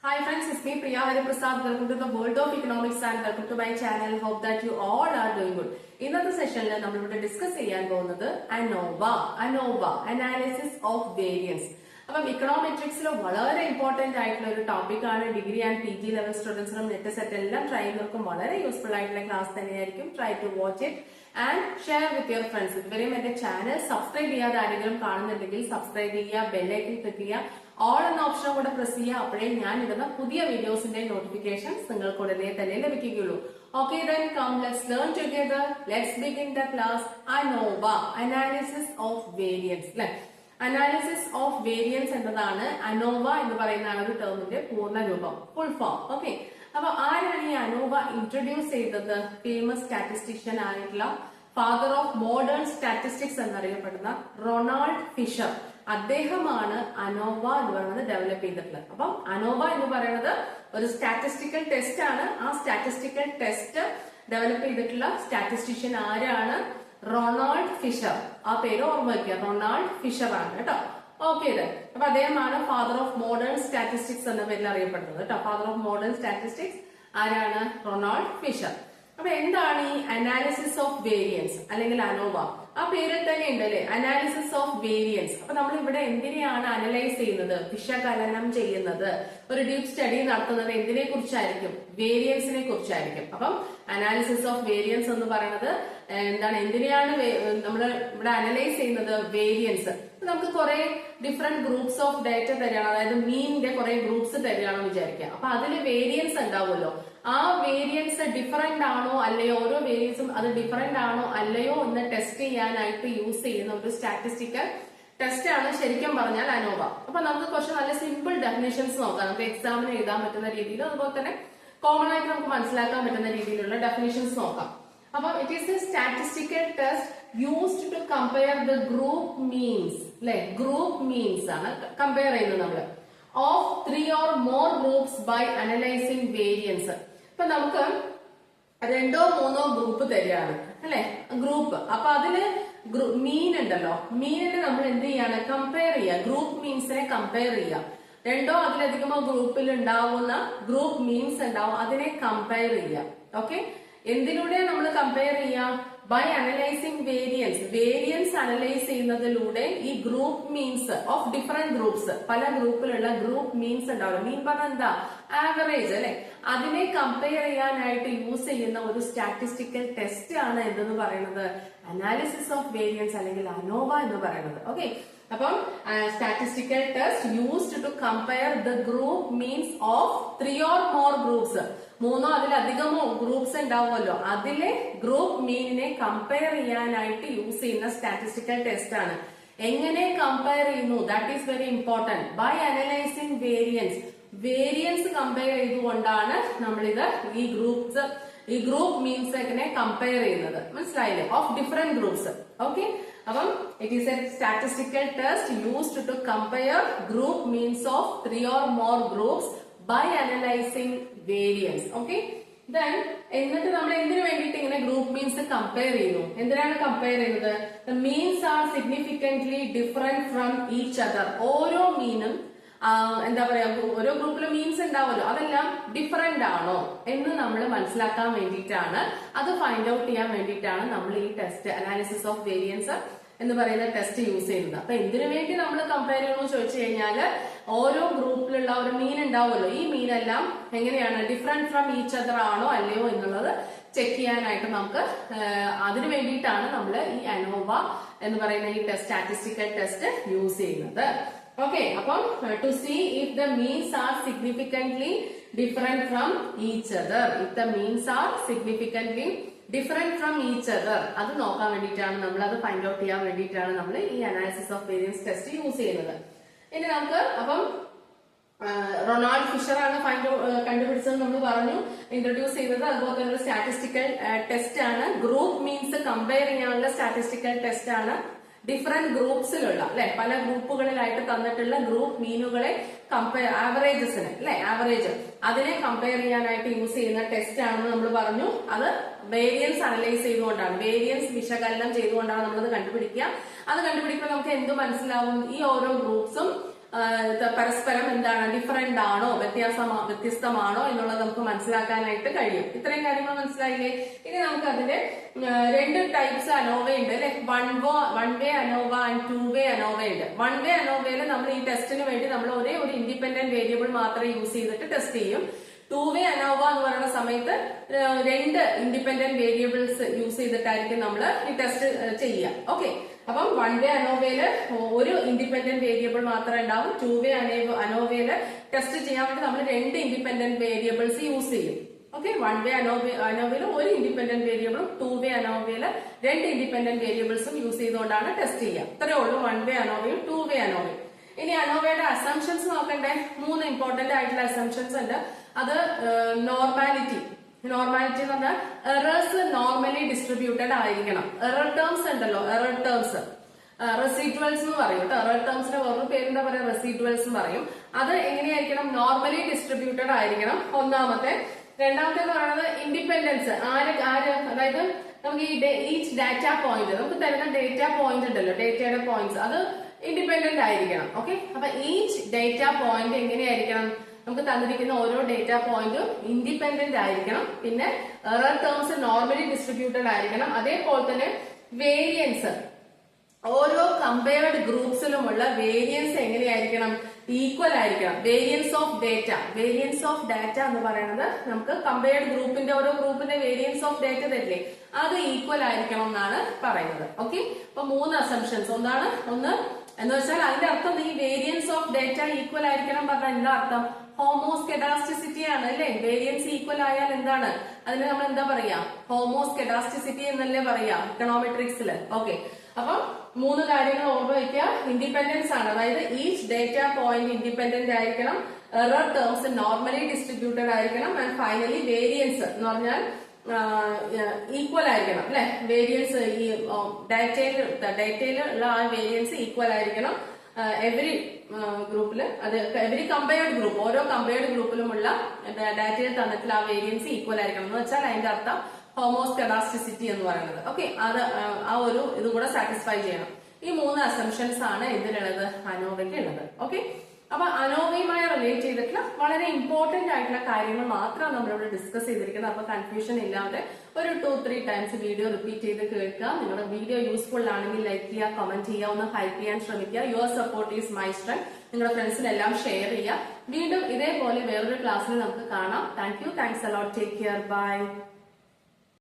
Hi friends, it's me Priya Hariprasad. Welcome to the world of economics and welcome to my channel. Hope that you all are doing good. ഇന്നത്തെ സെഷനിൽ നമ്മൾ ഇവിടെ discuss ചെയ്യാൻ പോകുന്നത് ANOVA analysis of variance. അപ്പം ഇക്കണോമെട്രിക്സിൽ വളരെ important ആയിട്ടുള്ള ഒരു ടോപ്പിക് ആണ്. Degree and P G level സ്റ്റുഡൻസിനും നെറ്റ് സെറ്റ് എല്ലാം ട്രൈ ചെയ്യുന്നവർക്കും വളരെ യൂസ്ഫുൾ ആയിട്ടുള്ള ക്ലാസ് തന്നെയായിരിക്കും. Try to watch it and share with your friends. ഇതുവരെയും എന്റെ ചാനൽ സബ്സ്ക്രൈബ് ചെയ്യാതെ ആരെങ്കിലും കാണുന്നുണ്ടെങ്കിൽ സബ്സ്ക്രൈബ് ചെയ്യുക, ബെല്ലൈക്കൻ ക്ലിക്ക് ചെയ്യുക, ഓൾ എന്ന ഓപ്ഷൻ കൂടെ പ്രസ് ചെയ്യുക. അപ്പോഴേ ഞാൻ ഇടുന്ന പുതിയ വീഡിയോസിന്റെ നോട്ടിഫിക്കേഷൻസ് നിങ്ങൾക്ക് ഉടനെ തന്നെ ലഭിക്കുകയുള്ളൂ. Okay, then come, let's learn together. Let's begin the class. ANOVA, analysis of variance. Analysis of variance എന്നതാണ് അനോവ എന്ന് പറയുന്ന ഒരു ടേമിന്റെ പൂർണ്ണ രൂപം, ഫുൾ ഫോം. ഓക്കെ, അപ്പൊ ആരാണ് ഈ അനോവ ഇൻട്രൊഡ്യൂസ് ചെയ്തത്? ഫേമസ് സ്റ്റാറ്റിസ്റ്റിഷ്യൻ ആയിട്ടുള്ള ഫാദർ ഓഫ് മോഡേൺ സ്റ്റാറ്റിസ്റ്റിക്സ് എന്നറിയപ്പെടുന്ന റൊണാൾഡ് ഫിഷർ. അദ്ദേഹമാണ് അനോവ എന്ന് പറയുന്നത് ഡെവലപ്പ് ചെയ്തിട്ടുള്ളത്. അപ്പം അനോവ എന്ന് പറയുന്നത് ഒരു സ്റ്റാറ്റിസ്റ്റിക്കൽ ടെസ്റ്റ് ആണ്. ആ സ്റ്റാറ്റിസ്റ്റിക്കൽ ടെസ്റ്റ് ഡെവലപ്പ് ചെയ്തിട്ടുള്ള സ്റ്റാറ്റിസ്റ്റിഷ്യൻ ആരാണ്? Ronald Fisher. ആ പേര് ഓർമ്മ വയ്ക്കുക, റൊണാൾഡ് ഫിഷർ ആണ് കേട്ടോ. ഓക്കെ, അപ്പൊ അദ്ദേഹമാണ് ഫാദർ ഓഫ് മോഡേൺ സ്റ്റാറ്റിസ്റ്റിക്സ് എന്ന പേരിൽ അറിയപ്പെടുന്നത് കേട്ടോ. ഫാദർ ഓഫ് മോഡേൺ സ്റ്റാറ്റിസ്റ്റിക്സ് ആരാണ്? Ronald Fisher. അപ്പൊ എന്താണ് ഈ അനാലിസിസ് ഓഫ് വേരിയൻസ് അല്ലെങ്കിൽ അനോവ? ആ പേരിൽ തന്നെ ഉണ്ട് അല്ലെ, അനാലിസിസ് ഓഫ് വേരിയൻസ്. അപ്പൊ നമ്മൾ ഇവിടെ എന്തിനെയാണ് അനലൈസ് ചെയ്യുന്നത്? വിശകലനം ചെയ്യുന്നത്, ഒരു ഡീപ് സ്റ്റഡി നടത്തുന്നത് എന്തിനെ കുറിച്ചായിരിക്കും? വേരിയൻസിനെ കുറിച്ചായിരിക്കും. അപ്പം അനാലിസിസ് ഓഫ് വേരിയൻസ് എന്ന് പറയുന്നത് എന്താണ്? എന്തിനെയാണ് നമ്മൾ ഇവിടെ അനലൈസ് ചെയ്യുന്നത്? വേരിയൻസ്. നമുക്ക് കുറെ ഡിഫറെന്റ് ഗ്രൂപ്പ്സ് ഓഫ് ഡേറ്റ തരികയാണ്, അതായത് മീനിന്റെ കുറെ ഗ്രൂപ്പ്സ് തരികയാണെന്ന് വിചാരിക്കുക. അപ്പൊ അതിൽ വേരിയൻസ് ഉണ്ടാവുമല്ലോ. ആ വേരിയൻസ് ഡിഫറെന്റ് ആണോ അല്ലയോ, ഓരോ വേരിയൻസും അത് ഡിഫറെന്റ് ആണോ അല്ലയോ എന്ന് ടെസ്റ്റ് ചെയ്യാനായിട്ട് യൂസ് ചെയ്യുന്ന ഒരു സ്റ്റാറ്റിസ്റ്റിക്കൽ ടെസ്റ്റ് ആണ് ശരിക്കും പറഞ്ഞാൽ അനോവ. അപ്പൊ നമുക്ക് കുറച്ച് നല്ല സിമ്പിൾ ഡെഫിനേഷൻസ് നോക്കാം. നമുക്ക് എക്സാമിന് എഴുതാൻ പറ്റുന്ന രീതിയിൽ, അതുപോലെ തന്നെ കോമൺ ആയിട്ട് നമുക്ക് മനസ്സിലാക്കാൻ പറ്റുന്ന രീതിയിലുള്ള ഡെഫിനേഷൻസ് നോക്കാം. അപ്പൊ it is a statistical test used to compare the group means. അല്ലെ, ഗ്രൂപ്പ് മീൻസ് ആണ് കമ്പയർ ചെയ്യുന്നത് നമ്മള് of 3 or more groups by analyzing variance. ഇപ്പൊ നമുക്ക് 2 or 3 ഗ്രൂപ്പ് തരികയാണ് അല്ലെ, ഗ്രൂപ്പ്. അപ്പൊ അതില് മീൻ ഉണ്ടല്ലോ, മീനിനെ നമ്മൾ എന്ത് ചെയ്യാണ്? കമ്പയർ ചെയ്യുക. ഗ്രൂപ്പ് മീൻസിനെ കമ്പയർ ചെയ്യുക. 2 or അതിലധികമോ ഗ്രൂപ്പിൽ ഉണ്ടാവുന്ന ഗ്രൂപ്പ് മീൻസ് ഉണ്ടാവും, അതിനെ കമ്പയർ ചെയ്യുക. ഓക്കെ, എന്തിലൂടെ നമ്മൾ കമ്പയർ ചെയ്യാം? By analysing variance. Variance analyse ചെയ്യുന്നതിലൂടെ ഈ group means of different groups, പല ഗ്രൂപ്പിലുള്ള ഗ്രൂപ്പ് മീൻസ് ഉണ്ടാവും. മീൻ പറഞ്ഞാൽ എന്താ? ആവറേജ് അല്ലെ. അതിനെ കമ്പയർ ചെയ്യാനായിട്ട് യൂസ് ചെയ്യുന്ന ഒരു സ്റ്റാറ്റിസ്റ്റിക്കൽ ടെസ്റ്റ് ആണ് എന്തെന്ന് പറയുന്നത്? അനാലിസിസ് ഓഫ് വേരിയൻസ് അല്ലെങ്കിൽ അനോവ എന്ന് പറയുന്നത്. ഓക്കെ, അപ്പം statistical test used to compare the group means of 3 or more groups. 3 or അതിലധികമോ ഗ്രൂപ്പ്സ് ഉണ്ടാവുമല്ലോ, അതിലെ ഗ്രൂപ്പ് മീനിനെ കമ്പയർ ചെയ്യാനായിട്ട് യൂസ് ചെയ്യുന്ന സ്റ്റാറ്റിസ്റ്റിക്കൽ ടെസ്റ്റ് ആണ്. എങ്ങനെ കമ്പയർ ചെയ്യുന്നു? That is very important. By analysing variance. Variance compare ചെയ്തുകൊണ്ടാണ് നമ്മളിത് ഈ ഗ്രൂപ്പ് മീൻസ് എങ്ങനെ കമ്പയർ ചെയ്യുന്നത്. മനസ്സിലായില്ലേ? Of different groups. ഓക്കെ, അപ്പം it is a statistical test used to compare group means of 3 or more groups by analysing variance. Okay, then എന്നിട്ട് നമ്മൾ എന്തിനു വേണ്ടിയിട്ട് ഇങ്ങനെ ഗ്രൂപ്പ് മീൻസ് കമ്പയർ ചെയ്യുന്നു? എന്തിനാണ് കമ്പയർ ചെയ്യുന്നത്? The means are significantly different from each other. ഓരോ മീനും എന്താ പറയാ, ഓരോ ഗ്രൂപ്പിലും മീൻസ് ഉണ്ടാവുമല്ലോ, അതെല്ലാം ഡിഫറെന്റ് ആണോ എന്ന് നമ്മൾ മനസ്സിലാക്കാൻ വേണ്ടിയിട്ടാണ്, അത് ഫൈൻഡ് ഔട്ട് ചെയ്യാൻ വേണ്ടിയിട്ടാണ് നമ്മൾ ഈ ടെസ്റ്റ് അനാലിസിസ് ഓഫ് വേരിയൻസ് എന്ന് പറയുന്ന ടെസ്റ്റ് യൂസ് ചെയ്യുന്നത്. അപ്പൊ എന്തിനു വേണ്ടി നമ്മൾ കമ്പയർ ചെയ്യണമെന്ന് ചോദിച്ചു കഴിഞ്ഞാല്, ഓരോ ഗ്രൂപ്പിലുള്ള ഒരു മീൻ ഉണ്ടാവുമല്ലോ, ഈ മീനെല്ലാം എങ്ങനെയാണ് ഡിഫറെന്റ് ഫ്രം ഈച്ച് അതർ ആണോ അല്ലയോ എന്നുള്ളത് ചെക്ക് ചെയ്യാനായിട്ട് നമുക്ക് അതിനു വേണ്ടിയിട്ടാണ് നമ്മൾ ഈ അനോവ എന്ന് പറയുന്ന ഈ സ്റ്റാറ്റിസ്റ്റിക്കൽ ടെസ്റ്റ് യൂസ് ചെയ്യുന്നത്. ഓക്കെ, അപ്പം to see if the means are significantly different from each other. If the means are significantly different from each other, അത് നോക്കാൻ വേണ്ടിയിട്ടാണ് നമ്മൾ, അത് ഫൈൻഡ് ഔട്ട് ചെയ്യാൻ വേണ്ടിയിട്ടാണ് നമ്മൾ ഈ analysis of variance test use ചെയ്യുന്നത്. ഇനി നമുക്ക് അപ്പം റൊണാൾഡ് ഫിഷർ ആണ് കണ്ടുപിടിച്ചത് നമ്മൾ പറഞ്ഞു, ഇൻട്രൊഡ്യൂസ് ചെയ്തത്. അതുപോലെ തന്നെ ഒരു സ്റ്റാറ്റിസ്റ്റിക്കൽ ടെസ്റ്റ് ആണ്, ഗ്രൂപ്പ് മീൻസ് കമ്പയർ ചെയ്യാനുള്ള സ്റ്റാറ്റിസ്റ്റിക്കൽ ടെസ്റ്റ് ആണ്. ഡിഫറെന്റ് ഗ്രൂപ്പ്സിലുള്ള അല്ലെ, പല ഗ്രൂപ്പുകളിലായിട്ട് തന്നിട്ടുള്ള ഗ്രൂപ്പ് മീനുകളെ കമ്പയർ, ആവറേജസിന് അല്ലെ, ആവറേജ് അതിനെ കമ്പയർ ചെയ്യാനായിട്ട് യൂസ് ചെയ്യുന്ന ടെസ്റ്റ് ആണെന്ന് നമ്മൾ പറഞ്ഞു. അത് വേരിയൻസ് അനലൈസ് ചെയ്തുകൊണ്ടാണ്, വേരിയൻസ് വിശകലനം ചെയ്തുകൊണ്ടാണ് നമ്മളത് കണ്ടുപിടിക്കുക. അത് കണ്ടുപിടിക്കുമ്പോൾ നമുക്ക് എന്ത് മനസ്സിലാവും? ഈ ഓരോ ഗ്രൂപ്പ്സും പരസ്പരം എന്താണ് ഡിഫറെന്റ് ആണോ വ്യത്യസ്തമാണോ എന്നുള്ളത് നമുക്ക് മനസ്സിലാക്കാനായിട്ട് കഴിയും. ഇത്രയും കാര്യങ്ങൾ മനസ്സിലായില്ലേ? ഇനി നമുക്ക് അതിന്റെ രണ്ട് ടൈപ്സ് അനോവ ഉണ്ട് അല്ലെ. One way ANOVA and to way ANOVA ഉണ്ട്. വൺ വേ അനോവയിൽ നമ്മൾ ഈ ടെസ്റ്റിന് വേണ്ടി നമ്മൾ ഒരേ ഒരു ഇൻഡിപെൻഡന്റ് വേരിയബിൾ മാത്രമേ യൂസ് ചെയ്തിട്ട് ടെസ്റ്റ് ചെയ്യും. ടു വേ അനോവ എന്ന് പറയുന്ന സമയത്ത് രണ്ട് ഇൻഡിപെൻഡന്റ് വേരിയബിൾസ് യൂസ് ചെയ്തിട്ടായിരിക്കും നമ്മൾ ഈ ടെസ്റ്റ് ചെയ്യുക. ഓക്കെ, അപ്പം വൺ വേ അനോവയില് ഒരു ഇൻഡിപെൻഡന്റ് വേരിയബിൾ മാത്രമേ ഉണ്ടാവും. ടു വേ അനോവയില് ടെസ്റ്റ് ചെയ്യാൻ വേണ്ടി നമ്മൾ രണ്ട് ഇൻഡിപെൻഡന്റ് വേരിയബിൾസ് യൂസ് ചെയ്യും. ഓക്കെ, വൺ വേ അനോവയില് ഒരു ഇൻഡിപെൻഡന്റ് വേരിയബിളും ടു വേ അനോവയില് രണ്ട് ഇൻഡിപെൻഡന്റ് വേരിയബിൾസും യൂസ് ചെയ്തുകൊണ്ടാണ് ടെസ്റ്റ് ചെയ്യുക. ഇത്രയേ ഉള്ളൂ വൺ വേ അനോവയും ടു വേ അനോവയും. ഇനി അനോവയുടെ അസംഷൻസ് നോക്കണ്ടേ. 3 ഇമ്പോർട്ടന്റ് ആയിട്ടുള്ള അസംഷൻസ് ഉണ്ട്. അത് നോർമാലിറ്റി എന്ന് പറഞ്ഞാൽ എറേഴ്സ് നോർമലി ഡിസ്ട്രിബ്യൂട്ടഡ് ആയിരിക്കണം. എറർ ടേംസ് ഉണ്ടല്ലോ, എറർ ടേംസ് റെസിഡ്വൽസ് എന്ന് പറയും കേട്ടോ. എറർ ടേംസിന്റെ വേറൊരു പേരെന്താ പറയാ, റെസിഡ്വൽസ് എന്ന് പറയും. അത് എങ്ങനെയായിരിക്കണം, നോർമലി ഡിസ്ട്രിബ്യൂട്ടഡ് ആയിരിക്കണം ഒന്നാമത്തെ. രണ്ടാമത്തെ എന്ന് പറയുന്നത് ഇൻഡിപെൻഡൻസ്. അതായത് നമുക്ക് ഈച്ച് ഡാറ്റ പോയിന്റ്, നമുക്ക് തരുന്ന ഡേറ്റ പോയിന്റ് ഉണ്ടല്ലോ, ഡേറ്റയുടെ പോയിന്റ്സ്, അത് ഇൻഡിപെൻഡന്റ് ആയിരിക്കണം. ഓക്കെ, അപ്പൊ ഈച്ച് ഡേറ്റ പോയിന്റ് എങ്ങനെയായിരിക്കണം, നമുക്ക് തന്നിരിക്കുന്ന ഓരോ ഡേറ്റ പോയിന്റും ഇൻഡിപെൻഡന്റ് ആയിരിക്കണം. പിന്നെ എറർ ടേംസ് നോർമലി ഡിസ്ട്രിബ്യൂട്ടഡ് ആയിരിക്കണം. അതേപോലെ തന്നെ വേരിയൻസ്, ഓരോ കമ്പയർഡ് ഗ്രൂപ്പ്സിലുമുള്ള വേരിയൻസ് എങ്ങനെയായിരിക്കണം, ഈക്വൽ ആയിരിക്കണം. വേരിയൻസ് ഓഫ് ഡാറ്റ എന്ന് പറയുന്നത് നമുക്ക് കമ്പയർഡ് ഗ്രൂപ്പിന്റെ ഓരോ ഗ്രൂപ്പിന്റെ വേരിയൻസ് ഓഫ് ഡാറ്റ തരില്ലേ, അത് ഈക്വൽ ആയിരിക്കണം എന്നാണ് പറയുന്നത്. ഓക്കെ, അപ്പൊ 3 അസംഷൻസ്. ഒന്ന് എന്ന് വെച്ചാൽ അതിന്റെ അർത്ഥം ഈ വേരിയൻസ് ഓഫ് ഡാറ്റ ഈക്വൽ ആയിരിക്കണം പറഞ്ഞാൽ എന്താ അർത്ഥം, ഹോമോസ്കെഡാസ്റ്റിസിറ്റി ആണ് അല്ലെ. വേരിയൻസ് ഈക്വൽ ആയാൽ എന്താണ്, അതിന് നമ്മൾ എന്താ പറയാ, ഹോമോസ്കെഡാസ്റ്റിസിറ്റി എന്നല്ലേ പറയാ ഇക്കണോമെട്രിക്സിൽ. ഓക്കെ, അപ്പൊ 3 കാര്യങ്ങൾ ഓർമ്മ വയ്ക്കുക. ഇൻഡിപെൻഡൻസ് ആണ്, അതായത് ഈച്ച് ഡേറ്റ പോയിന്റ് ഇൻഡിപെൻഡന്റ് ആയിരിക്കണം. എറർ ടേംസ് നോർമലി ഡിസ്ട്രിബ്യൂട്ടഡ് ആയിരിക്കണം. ആൻഡ് ഫൈനലി വേരിയൻസ് എന്ന് പറഞ്ഞാൽ ഈക്വൽ ആയിരിക്കണം അല്ലെ. വേരിയൻസ് ഈ ഡേറ്റയിലുള്ള ആ വേരിയൻസ് ഈക്വൽ ആയിരിക്കണം. എവറി ഗ്രൂപ്പില്, അത് എവറി കമ്പയർഡ് ഗ്രൂപ്പ്, ഓരോ കമ്പയർഡ് ഗ്രൂപ്പിലുമുള്ള ഡാറ്റയിൽ തന്നിട്ടുള്ള ആ വേരിയൻസ് ഈക്വൽ ആയിരിക്കണം എന്ന് വെച്ചാൽ അതിന്റെ അർത്ഥം ഹോമോസ്കെഡാസ്റ്റിസിറ്റി എന്ന് പറയുന്നത്. ഓക്കെ, അത് ആ ഒരു ഇതും കൂടെ സാറ്റിസ്ഫൈ ചെയ്യണം. ഈ 3 അസംഷൻസ് ആണ് ഇതിനുള്ളത്, അനോവയ്ക്ക് ഉള്ളത്. ഓക്കെ, അപ്പൊ അനോവയുമായി റിലേറ്റ് ചെയ്തിട്ടുള്ള വളരെ ഇമ്പോർട്ടന്റ് ആയിട്ടുള്ള കാര്യങ്ങൾ മാത്രമാണ് നമ്മളിവിടെ ഡിസ്കസ് ചെയ്തിരിക്കുന്നത്. അപ്പൊ കൺഫ്യൂഷൻ ഇല്ലാതെ ഒരു 2-3 ടൈംസ് വീഡിയോ റിപ്പീറ്റ് ചെയ്ത് കേൾക്കുക. നിങ്ങളുടെ വീഡിയോ യൂസ്ഫുൾ ആണെങ്കിൽ ലൈക്ക് ചെയ്യുക, കമന്റ് ചെയ്യുക, ഒന്ന് ഹൈപ്പ് ചെയ്യാൻ ശ്രമിക്കുക. Your support is my strength. നിങ്ങളുടെ ഫ്രണ്ട്സിനെല്ലാം ഷെയർ ചെയ്യുക. വീണ്ടും ഇതേപോലെ വേറൊരു ക്ലാസ്സിൽ നമുക്ക് കാണാം. Thank you, thanks a lot, take care, by.